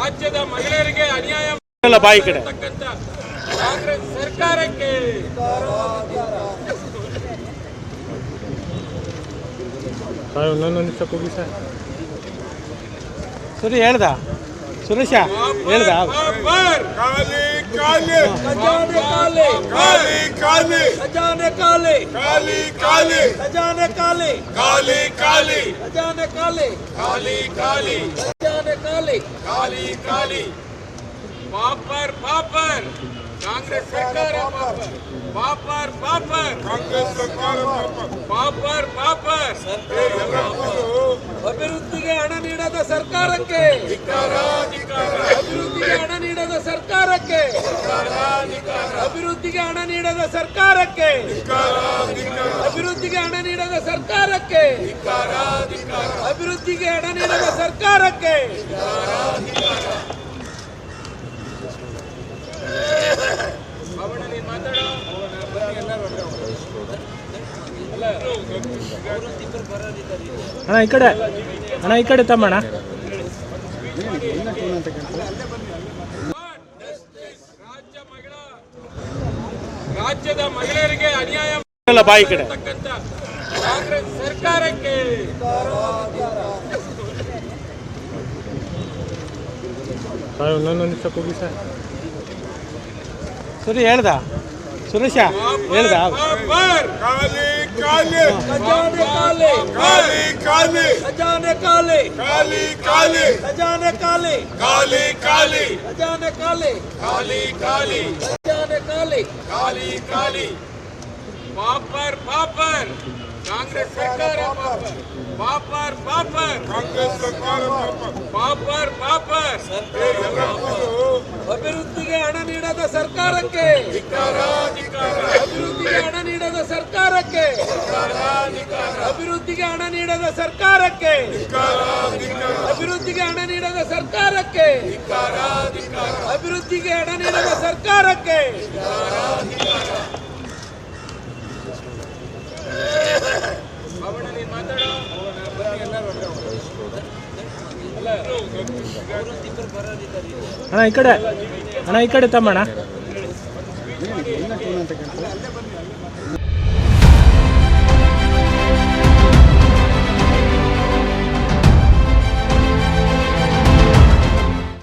ರಾಜ್ಯದ ಮಹಿಳೆಯರಿಗೆ ಅನ್ಯಾಯ ಬಾಯಿ ಕಡೆ ಕಾಂಗ್ರೆಸ್ ಸರ್ಕಾರಕ್ಕೆ ಹೋಗಿ ಸರ್ ಸರಿ ಹೇಳ್ದ ಸುರೇಶ ಹೇಳ್ದ ಖಾಲಿ ಖಾಲಿ ಖಜಾನೆ ಖಾಲಿ ಖಾಲಿ ಖಾಲಿ ಖಜಾನೆ ಖಾಲಿ ಖಾಲಿ ಖಾಲಿ ಖಜಾನೆ ಖಾಲಿ ಖಾಲಿ ಖಾಲಿ ಖಜಾನೆ ಖಾಲಿ ಖಾಲಿ ಖಾಲಿ ಖಜಾನೆ ಖಾಲಿ ಖಾಲಿ ಖಾಲಿ ಪಾಪರ್ ಪಾಪರ್ ಕಾಂಗ್ರೆಸ್ ಸರ್ಕಾರ ಪಾಪರ್ ಪಾಪರ್ ಕಾಂಗ್ರೆಸ್ ಸರ್ಕಾರ ಪಾಪರ್ ಪಾಪರ್ ಅಭಿವೃದ್ಧಿಗೆ ಹಣ ನೀಡದ ಸರ್ಕಾರಕ್ಕೆ ಅಭಿವೃದ್ಧಿಗೆ ಹಣ ನೀಡದ ಸರ್ಕಾರಕ್ಕೆ ಅಭಿವೃದ್ಧಿಗೆ ಹಣ ನೀಡದ ಸರ್ಕಾರಕ್ಕೆ ಅಭಿವೃದ್ಧಿಗೆ ಹಣ ನೀಡದ ಸರ್ಕಾರಕ್ಕೆ ಅಭಿವೃದ್ಧಿಗೆ ಹಣ ನೀಡದ ಸರ್ಕಾರಕ್ಕೆ ಅಣ್ಣ ಈ ಕಡೆ ತಮ್ಮಣ್ಣ ರಾಜ್ಯದ ಮಹಿಳೆಯರಿಗೆ ಅನ್ಯಾಯ ಬಾಯಿ ಕಡೆ ಕಾಂಗ್ರೆಸ್ ಸರ್ಕಾರಕ್ಕೆ ಹೋಗಿ ಸರ್ ಸರಿ ಹೇಳ್ದ ಸುರೇಶ ಹೇಳ್ದ ಖಾಲಿ ಖಾಲಿ ಖಜಾನೆ ಖಾಲಿ ಖಾಲಿ ಖಾಲಿ ಖಜಾನೆ ಖಾಲಿ ಖಾಲಿ ಖಾಲಿ ಖಜಾನೆ ಖಾಲಿ ಖಾಲಿ ಖಾಲಿ ಖಜಾನೆ ಖಾಲಿ ಖಾಲಿ ಖಾಲಿ ಖಜಾನೆ ಖಾಲಿ ಖಾಲಿ ಖಾಲಿ ಪಾಪರ್ ಪಾಪರ್ ಕಾಂಗ್ರೆಸ್ ಸರ್ಕಾರ ಪಾಪರ್ ಪಾಪರ್ ಕಾಂಗ್ರೆಸ್ ಸರ್ಕಾರ ಪಾಪರ್ ಪಾಪರ್ ಅಭಿವೃದ್ಧಿಗೆ ಹಣ ನೀಡದ ಸರ್ಕಾರಕ್ಕೆ ಅಭಿವೃದ್ಧಿಗೆ ಹಣ ನೀಡದ ಸರ್ಕಾರಕ್ಕೆ ಅಭಿವೃದ್ಧಿಗೆ ಹಣ ನೀಡದ ಸರ್ಕಾರಕ್ಕೆ ಅಭಿವೃದ್ಧಿಗೆ ಹಣ ನೀಡದ ಸರ್ಕಾರಕ್ಕೆ ಅಭಿವೃದ್ಧಿಗೆ ಹಣ ನೀಡದ ಸರ್ಕಾರಕ್ಕೆ ಅಣ್ಣ ಈ ಕಡೆ ತಮ್ಮಣ್ಣ